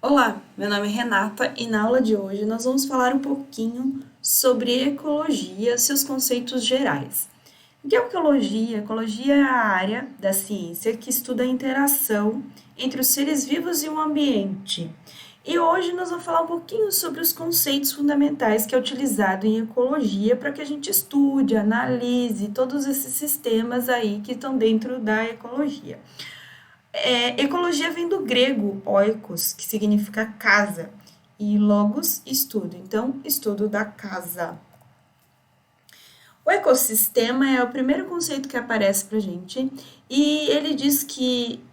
Olá, meu nome é Renata e na aula de hoje nós vamos falar um pouquinho sobre ecologia, seus conceitos gerais. O que é ecologia? Ecologia é a área da ciência que estuda a interação entre os seres vivos e o ambiente. E hoje nós vamos falar um pouquinho sobre os conceitos fundamentais que é utilizado em ecologia para que a gente estude, analise todos esses sistemas aí que estão dentro da ecologia. Ecologia vem do grego oikos, que significa casa, e logos, estudo. Então, estudo da casa. O ecossistema é o primeiro conceito que aparece para a gente, e ele diz que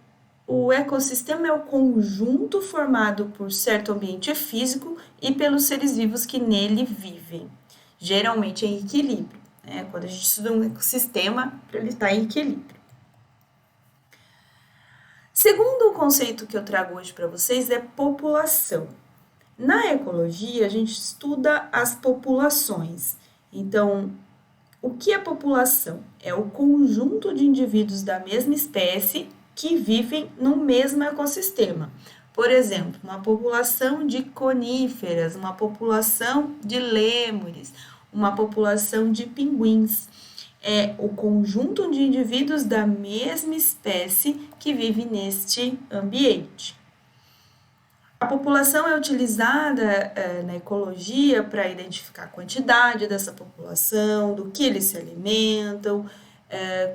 o ecossistema é o conjunto formado por certo ambiente físico e pelos seres vivos que nele vivem, geralmente em equilíbrio. Né? Quando a gente estuda um ecossistema, ele está em equilíbrio. Segundo o conceito que eu trago hoje para vocês é população. Na ecologia, a gente estuda as populações. Então, o que é população? É o conjunto de indivíduos da mesma espécie que vivem no mesmo ecossistema. Por exemplo, uma população de coníferas, uma população de lêmures, uma população de pinguins. É o conjunto de indivíduos da mesma espécie que vive neste ambiente. A população é utilizada na ecologia para identificar a quantidade dessa população, do que eles se alimentam,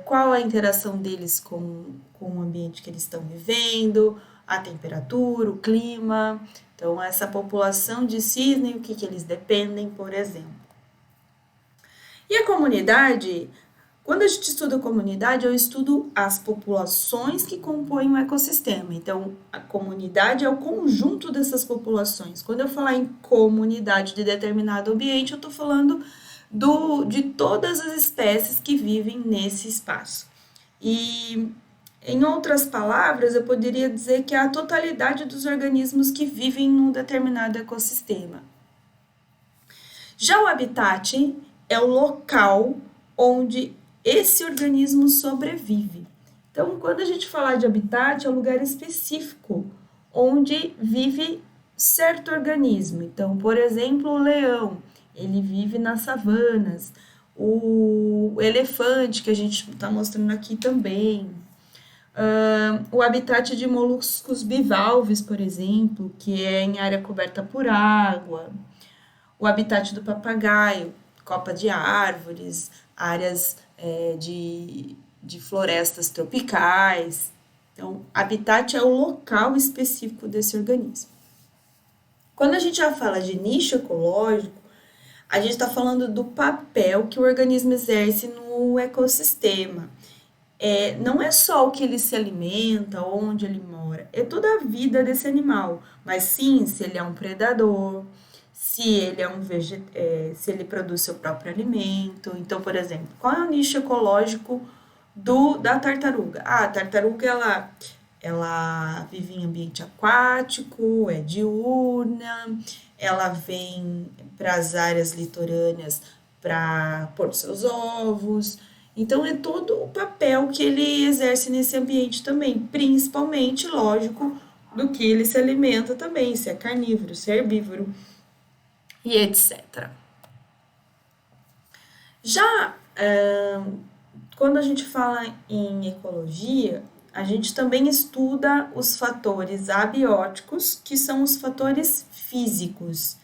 qual a interação deles com o ambiente que eles estão vivendo, a temperatura, o clima. Então, essa população de cisne, o que eles dependem, por exemplo. E a comunidade, quando a gente estuda a comunidade, eu estudo as populações que compõem o ecossistema. Então, a comunidade é o conjunto dessas populações. Quando eu falar em comunidade de determinado ambiente, eu estou falando de todas as espécies que vivem nesse espaço. E, em outras palavras, eu poderia dizer que é a totalidade dos organismos que vivem num determinado ecossistema. Já o habitat é o local onde esse organismo sobrevive. Então, quando a gente falar de habitat, é um lugar específico onde vive certo organismo. Então, por exemplo, o leão, ele vive nas savanas. O elefante, que a gente está mostrando aqui também. O habitat de moluscos bivalves, por exemplo, que é em área coberta por água. O habitat do papagaio, copa de árvores, áreas de florestas tropicais. Então, habitat é o local específico desse organismo. Quando a gente já fala de nicho ecológico, a gente está falando do papel que o organismo exerce no ecossistema. Não é só o que ele se alimenta, onde ele mora, é toda a vida desse animal, mas sim se ele é um predador, se ele é se ele produz seu próprio alimento. Então, por exemplo, qual é o nicho ecológico da tartaruga? A tartaruga ela vive em ambiente aquático, é diurna, ela vem para as áreas litorâneas para pôr seus ovos. Então, é todo o papel que ele exerce nesse ambiente também, principalmente, lógico, do que ele se alimenta também, se é carnívoro, se é herbívoro e etc. Já quando a gente fala em ecologia, a gente também estuda os fatores abióticos, que são os fatores físicos.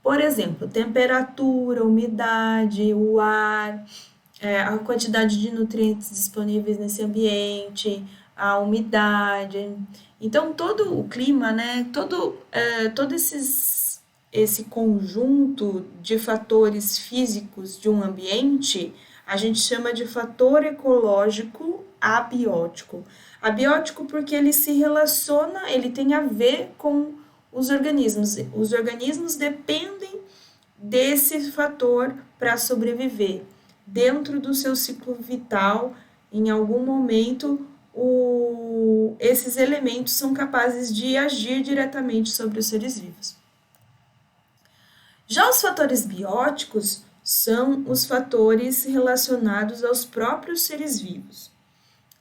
Por exemplo, temperatura, umidade, o ar, a quantidade de nutrientes disponíveis nesse ambiente, a umidade. Então, todo o clima, né, todo esse conjunto de fatores físicos de um ambiente, a gente chama de fator ecológico abiótico. Abiótico porque ele se relaciona, ele tem a ver com os organismos. Os organismos dependem desse fator para sobreviver. Dentro do seu ciclo vital, em algum momento, esses elementos são capazes de agir diretamente sobre os seres vivos. Já os fatores bióticos são os fatores relacionados aos próprios seres vivos.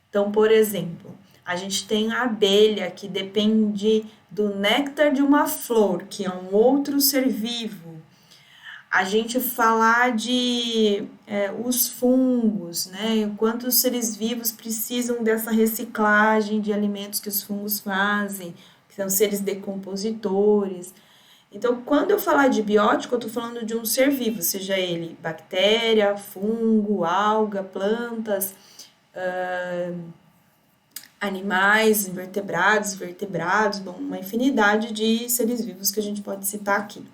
Então, por exemplo, A gente tem a abelha, que depende do néctar de uma flor, que é um outro ser vivo. A gente falar de os fungos, né? Quantos seres vivos precisam dessa reciclagem de alimentos que os fungos fazem, que são seres decompositores. Então, quando eu falar de biótico, eu estou falando de um ser vivo, seja ele bactéria, fungo, alga, plantas, animais, invertebrados, vertebrados, bom, uma infinidade de seres vivos que a gente pode citar aqui.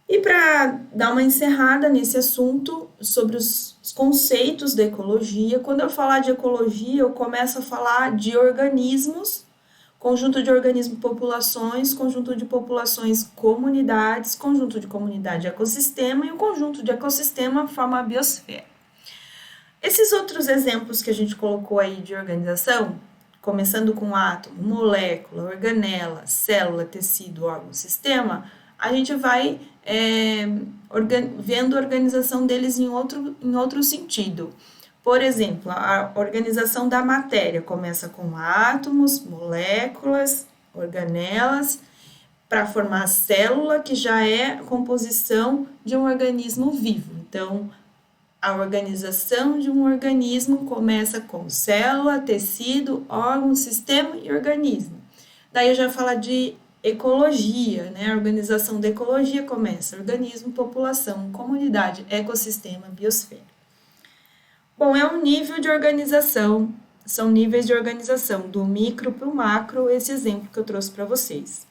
E para dar uma encerrada nesse assunto sobre os conceitos da ecologia, quando eu falar de ecologia, eu começo a falar de organismos, conjunto de organismos, populações, conjunto de populações, comunidades, conjunto de comunidade, ecossistema, e o conjunto de ecossistema forma a biosfera. Esses outros exemplos que a gente colocou aí de organização, começando com átomo, molécula, organela, célula, tecido, órgão, sistema, a gente vai vendo a organização deles em outro sentido. Por exemplo, a organização da matéria começa com átomos, moléculas, organelas, para formar a célula, que já é a composição de um organismo vivo. Então, a organização de um organismo começa com célula, tecido, órgão, sistema e organismo. Daí eu já falo de ecologia, né? A organização da ecologia começa organismo, população, comunidade, ecossistema, biosfera. Bom, é um nível de organização, são níveis de organização, do micro para o macro, esse exemplo que eu trouxe para vocês.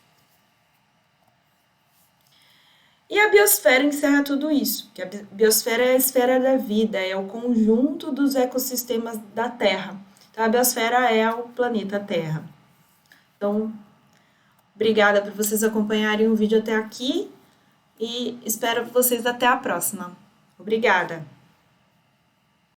E a biosfera encerra tudo isso, que a biosfera é a esfera da vida, é o conjunto dos ecossistemas da Terra. Então, a biosfera é o planeta Terra. Então, obrigada por vocês acompanharem o vídeo até aqui e espero vocês até a próxima. Obrigada!